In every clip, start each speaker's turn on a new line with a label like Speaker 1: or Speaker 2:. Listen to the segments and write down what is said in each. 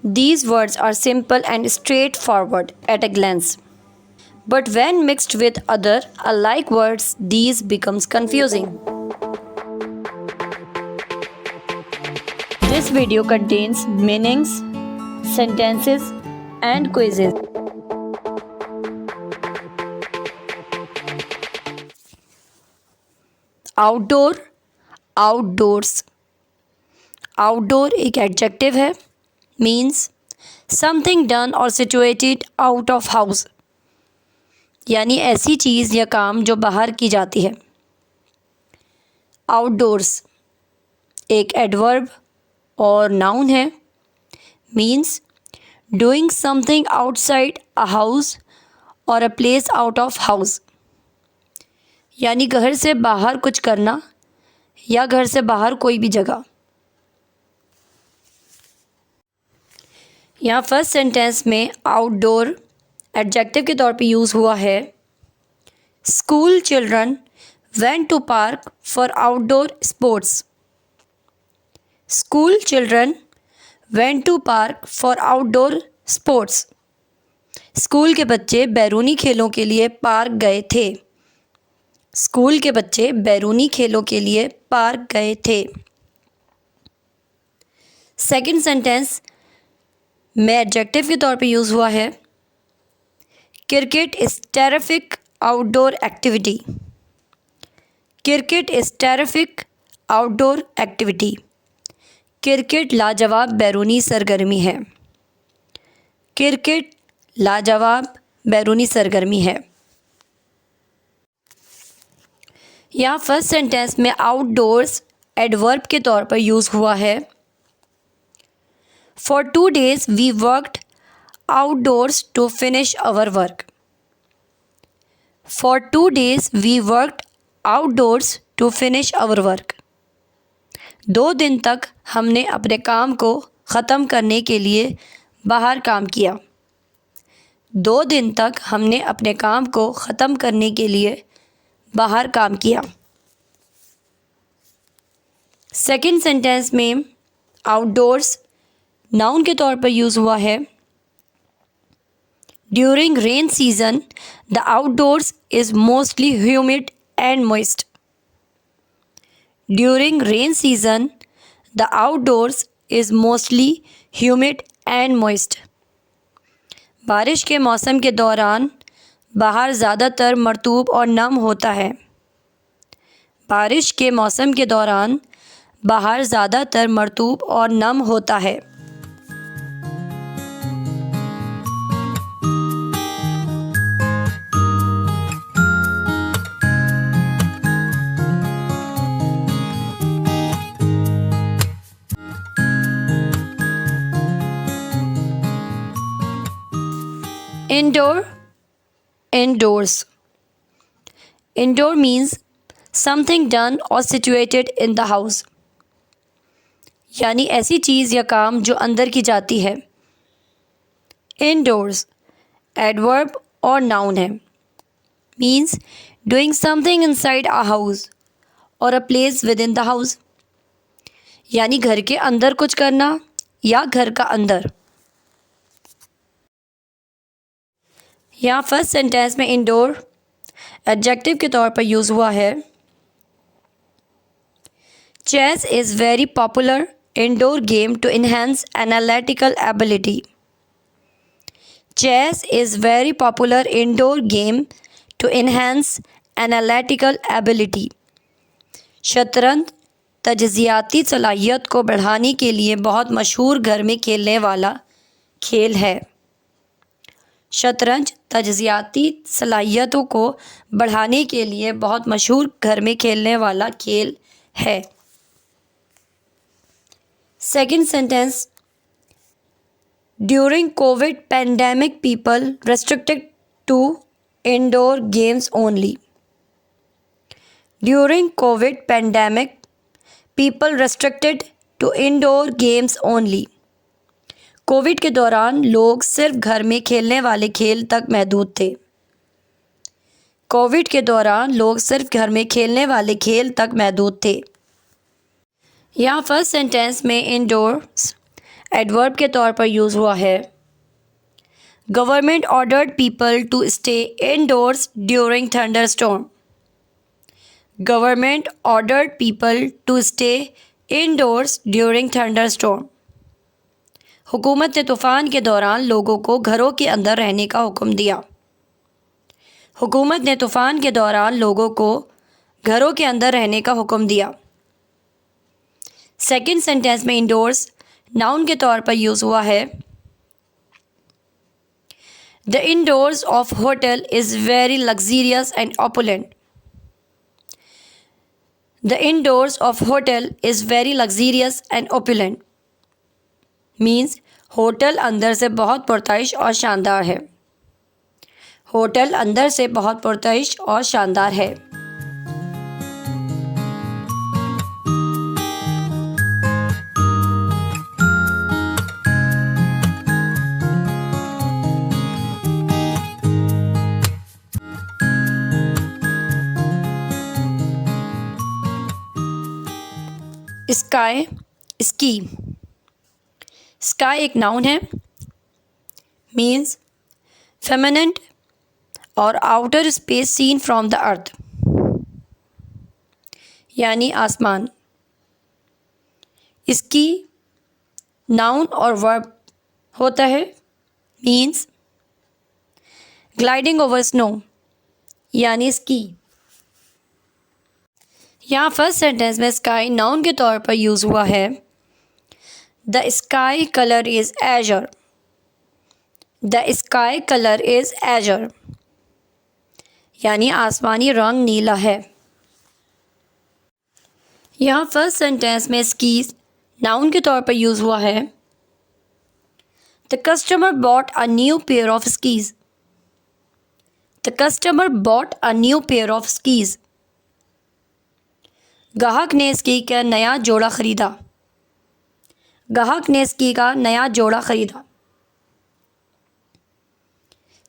Speaker 1: These words are simple and straightforward at a glance. But when mixed with other alike words, these becomes confusing. This video contains meanings, sentences, and quizzes. Outdoor, outdoors. Outdoor एक adjective है, means something done और situated out of house, यानी ऐसी चीज़ या काम जो बाहर की जाती है। आउटडोर्स एक एडवर्ब और नाउन है, means doing something outside a house और a place out of house, यानी घर से बाहर कुछ करना या घर से बाहर कोई भी जगह। यहाँ फर्स्ट सेंटेंस में आउटडोर एडजेक्टिव के तौर पे यूज़ हुआ है। School children went to park for outdoor sports. School children went to park for outdoor sports. School के बच्चे बैरूनी खेलों के लिए पार्क गए थे। स्कूल के बच्चे बैरूनी खेलों के लिए पार्क गए थे। सेकंड सेंटेंस में एडजेक्टिव के तौर पे यूज़ हुआ है। Cricket is terrific outdoor activity. Cricket is terrific outdoor activity. Cricket लाजवाब बैरूनी सरगर्मी है। क्रिकेट लाजवाब बैरूनी सरगर्मी है। यहाँ फर्स्ट सेंटेंस में आउटडोर्स एडवर्ब के तौर पर यूज़ हुआ है। For 2 days we worked outdoors to finish our work. For 2 days we worked outdoors to finish our work. 2 दिन तक हमने अपने काम को ख़त्म करने के लिए बाहर काम किया। 2 दिन तक हमने अपने काम को ख़त्म करने के लिए बाहर काम किया। सेकंड सेंटेंस में आउटडोर्स नाउन के तौर पर यूज़ हुआ है। During rain season the outdoors is mostly humid and moist. During rain season the outdoors is mostly humid and moist. बारिश के मौसम के दौरान बाहर ज़्यादातर मरतूब और नम होता है। बारिश के मौसम के दौरान बाहर ज़्यादातर मरतूब और नम होता है। Indoor, indoors. Indoor means something done or situated in the house, यानी ऐसी चीज़ या काम जो अंदर की जाती है। Indoors एडवर्ब और नाउन है, means doing something inside a house or a place within the house, यानी घर के अंदर कुछ करना या घर का अंदर। यहाँ फर्स्ट सेंटेंस में इंडोर एडजेक्टिव के तौर पर यूज़ हुआ है। Chess is very popular indoor game to enhance analytical ability. Chess is very popular indoor game to enhance analytical ability. शतरंज तजज़ियाती सलाहियत को बढ़ाने के लिए बहुत मशहूर घर में खेलने वाला खेल है। शतरंज तजज़ियाती सलाहियतों को बढ़ाने के लिए बहुत मशहूर घर में खेलने वाला खेल है। Second sentence during Covid pandemic people restricted to indoor games only. During Covid pandemic people restricted to indoor games only. Covid के दौरान लोग सिर्फ घर में खेलने वाले खेल तक महदूद थे। कोविड के दौरान लोग सिर्फ घर में खेलने वाले खेल तक महदूद थे। यहाँ फर्स्ट सेंटेंस में इंडोर्स एडवर्ब के तौर पर यूज़ हुआ है। Government ordered people to stay indoors during thunderstorm. Government ordered people to stay indoors during thunderstorm. हुकूमत ने तूफ़ान के दौरान लोगों को घरों के अंदर रहने का हुक्म दिया। हुकूमत ने तूफ़ान के दौरान लोगों को घरों के अंदर रहने का हुक्म दिया। सेकंड सेंटेंस में इंडोर्स नाउन के तौर पर यूज़ हुआ है। The indoors of hotel is very luxurious and opulent. The indoors of hotel is very luxurious and opulent means hotel अंदर से बहुत पुरताइश और शानदार है। होटल अंदर से बहुत पुरताइश और शानदार है। Sky, ski. स्काई एक नाउन है, मीन्स फेमिनेंट और outer space seen from the earth, यानी आसमान। इसकी नाउन और वर्ब होता है, मीन्स ग्लाइडिंग ओवर स्नो, यानी स्की। यहाँ फर्स्ट सेंटेंस में स्काई नाउन के तौर पर यूज़ हुआ है। The sky colour is azure. The sky colour is azure यानी आसमानी रंग नीला है। यहाँ फर्स्ट सेंटेंस में स्कीज नाउन के तौर पर यूज़ हुआ है। The customer bought a new pair of skis. The customer bought a new pair of skis ग्राहक ने स्की का नया जोड़ा ख़रीदा। ग्राहक ने स्की का नया जोड़ा ख़रीदा।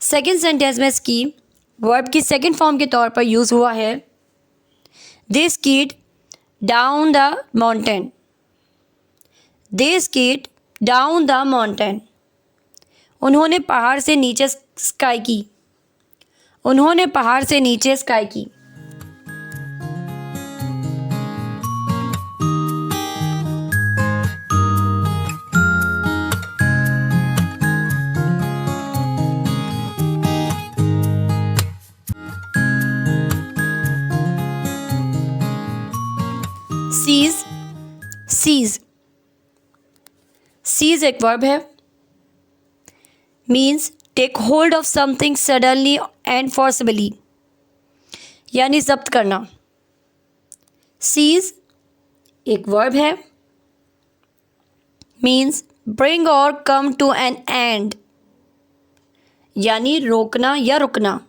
Speaker 1: सेकेंड सेंटेंस में स्की वर्ब की सेकेंड फॉर्म के तौर पर यूज़ हुआ है। They skied down the mountain. They skied down the mountain उन्होंने पहाड़ से नीचे स्काई की। उन्होंने पहाड़ से नीचे स्काई की। Seize, cease. सीज एक वर्ब है, means take hold of something suddenly and forcibly, यानी जब्त करना। सीज एक वर्ब है, मीन्स ब्रिंग और कम टू एन एंड, यानी रोकना या रुकना।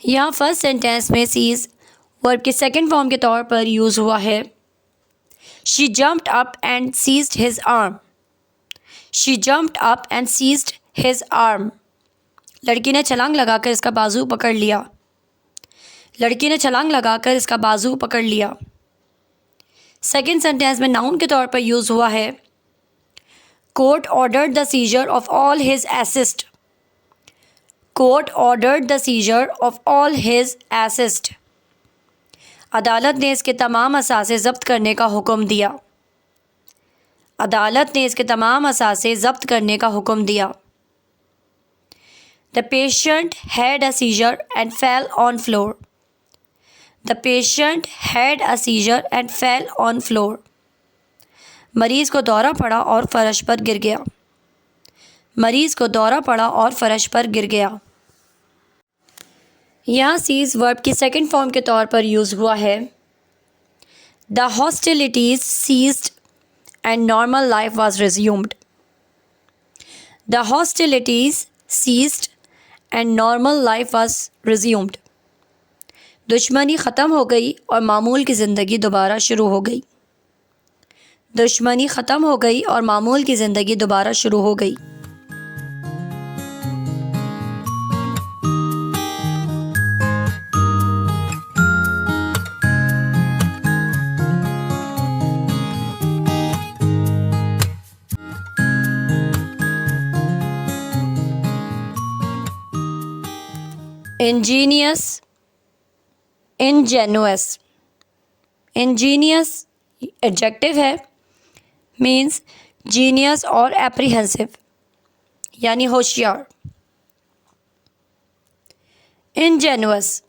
Speaker 1: यहाँ फर्स्ट सेंटेंस में सीज वर्ब के सेकेंड फॉर्म के तौर पर यूज़ हुआ है। She jumped up and seized his arm. She jumped up and seized his arm लड़की ने छलांग लगाकर इसका बाजू पकड़ लिया। लड़की ने छलांग लगाकर इसका बाजू पकड़ लिया। सेकेंड सेंटेंस में नाउन के तौर पर यूज़ हुआ है। Court ordered the seizure of all his assets. Court ordered the seizure of all his assets अदालत ने इसके तमाम असासे ज़ब्त करने का हुक्म दिया। अदालत ने इसके तमाम असासे ज़ब्त करने का हुक्म दिया। The patient had a seizure and fell on floor. The patient had a seizure and fell on floor मरीज़ को दौरा पड़ा और फर्श पर गिर गया। मरीज़ को दौरा पड़ा और फर्श पर गिर गया। यहाँ सीज वर्ब की सेकेंड फॉर्म के तौर पर यूज़ हुआ है। The hostilities ceased and normal life was resumed. The hostilities ceased and normal life was resumed दुश्मनी ख़त्म हो गई और मामूल की ज़िंदगी दोबारा शुरू हो गई। दुश्मनी ख़त्म हो गई और मामूल की ज़िंदगी दोबारा शुरू हो गई। Angénieux, ingenuous. इंजीनियस एडजेक्टिव है, मीन्स जीनियस और एप्रीहेंसिव यानी होशियार। इंजेनुअस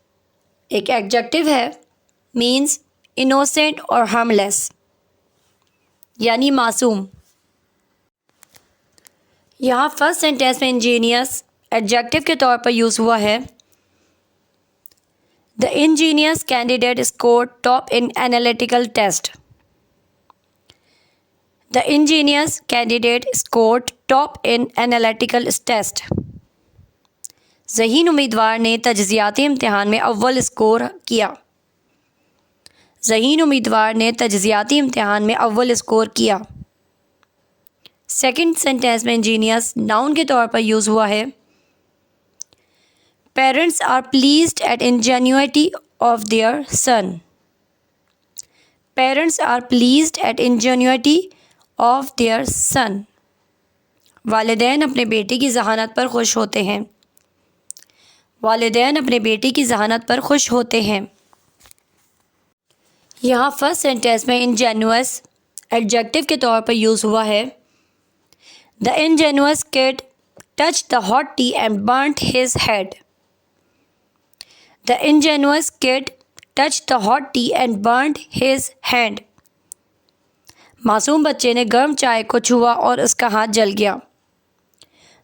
Speaker 1: एक एडजेक्टिव है, मीन्स इनोसेंट और हार्मलेस यानी मासूम। यहाँ फर्स्ट सेंटेंस में इंजीनियस एडजेक्टिव के तौर पर यूज़ हुआ है। The ingenious candidate scored top in analytical test. The ingenious candidate scored top in analytical test. ज़हीन उम्मीदवार ने तज्ज़ियाती इम्तिहान में अव्वल स्कोर किया। ज़हीन उम्मीदवार ने तज्ज़ियाती इम्तिहान में अव्वल स्कोर किया। सेकंड सेंटेंस में इंजीनियस नाउन के तौर पर यूज़ हुआ है। Parents are pleased at ingenuity of their son. Parents are pleased at ingenuity of their son. वालिदैन अपने बेटे की ज़हानत पर खुश होते हैं। वालिदैन अपने बेटे की ज़हानत पर खुश होते हैं। यहाँ फर्स्ट सेंटेंस में इंजेनुअस एडजेक्टिव के तौर पर यूज़ हुआ है। The ingenuous kid touch the hot T and burnt his head. The ingenuous kid touch the hot T and burnt his hand. मासूम बच्चे ने गर्म चाय को छुआ और उसका हाथ जल गया।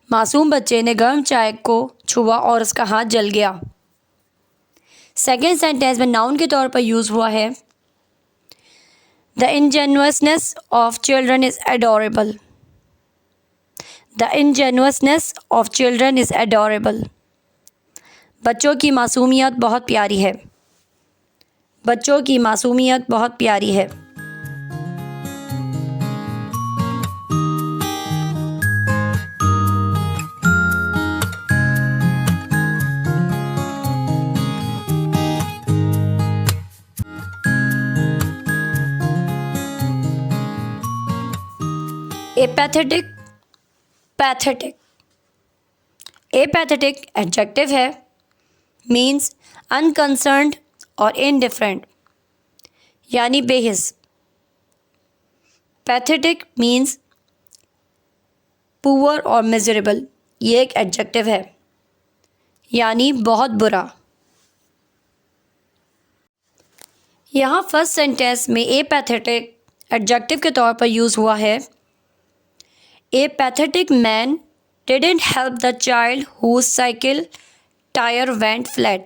Speaker 1: मासूम बच्चे ने गर्म चाय को छुआ और उसका हाथ जल गया। सेकेंड सेंटेंस में नाउन के तौर पर यूज़ हुआ है। The ingenuousness of children is adorable. The ingenuousness of children is adorable. बच्चों की मासूमियत बहुत प्यारी है। बच्चों की मासूमियत बहुत प्यारी है। एपैथेटिक, पैथेटिक। एपैथेटिक एडजेक्टिव है, मीन्स अनकंसर्न्ड और इनडिफरेंट यानी बेहिस। पैथेटिक मीन्स पुअर और मिजरेबल, ये एक एडजेक्टिव है यानी बहुत बुरा। यहाँ फर्स्ट सेंटेंस में एपैथेटिक एडजेक्टिव के तौर पर यूज़ हुआ है। A pathetic man didn't help the child whose cycle tire went flat.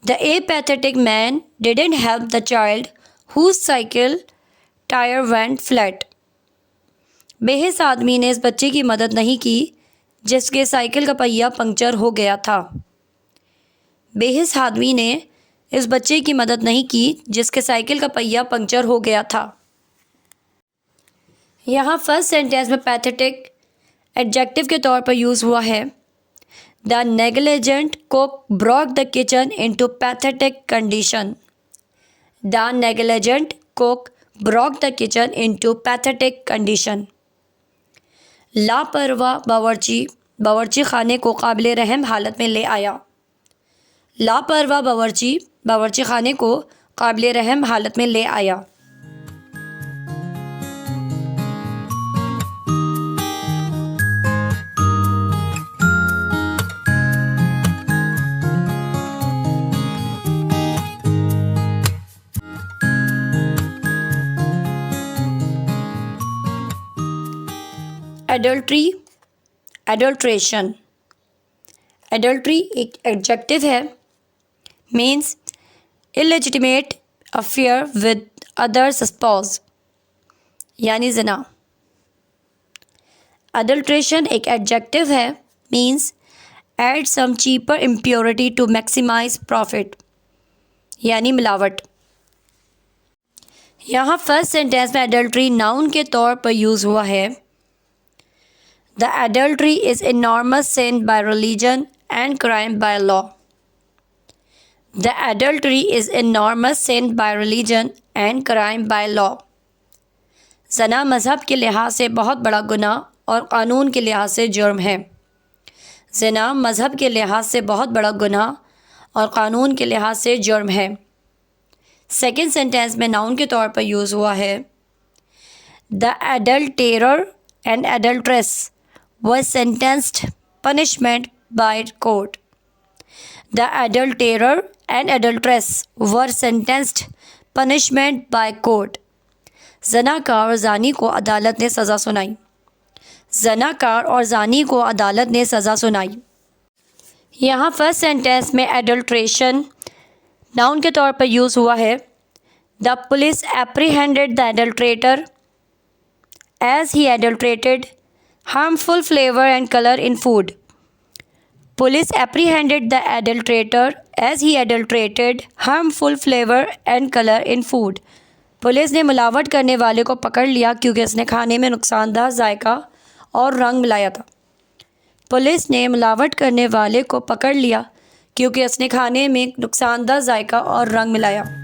Speaker 1: The apathetic man didn't help the child whose cycle tire went flat. बेहिस आदमी ने इस बच्चे की मदद नहीं की जिसके साइकिल का पहिया पंक्चर हो गया था। बेहिस आदमी ने इस बच्चे की मदद नहीं की जिसके साइकिल का पहिया पंक्चर हो गया था। यहाँ फर्स्ट सेंटेंस में पैथेटिक एडजेक्टिव के तौर पर यूज़ हुआ है। The negligent cook Brock the kitchen into pathetic condition. The negligent cook Brock the kitchen into pathetic condition. लापरवाह बावर्ची खाने को काबिल रहम हालत में ले आया। लापरवाह बावर्ची खाने को काबिल रहम हालत में ले आया। Adultery, adulteration. एडल्ट्री एक एडजेक्टिव है, means illegitimate affair with others spouse यानी ज़िना। एडल्ट्रेशन एक एडजेक्टिव है, means add some cheaper impurity to maximise profit यानी मिलावट। यहाँ फर्स्ट सेंटेंस में एडल्ट्री नाउन के तौर पर यूज़ हुआ है। The adultery is enormous sin by religion and crime by law. The adultery is enormous sin by religion and crime by law. ज़ना मज़हब के लिहाज से बहुत बड़ा गुनाह और क़ानून के लिहाज से जुर्म है। ज़िना मज़हब के लिहाज से बहुत बड़ा गुनाह और क़ानून के लिहाज से जुर्म है। सेकंड सेंटेंस में नाउन के तौर पर यूज़ हुआ है the adulterer and adulteress was sentenced punishment by court. The adulterer and adulteress were sentenced punishment by court. ज़नाकार और ज़ानी को अदालत ने सज़ा सुनाई। ज़नाकार और ज़ानी को अदालत ने सज़ा सुनाई। यहाँ फर्स्ट सेंटेंस में एडल्ट्रेशन नाउन के तौर पर यूज़ हुआ है the police apprehended the adulterator as he adulterated harmful flavor and color in food. Police apprehended the adulterator as he adulterated harmful flavor and color in food. Police ने मिलावट करने वाले को पकड़ लिया क्योंकि उसने खाने में नुकसानदार जायका और रंग मिलाया था। पुलिस ने मिलावट करने वाले को पकड़ लिया क्योंकि उसने खाने में नुकसानदार जायका और रंग मिलाया।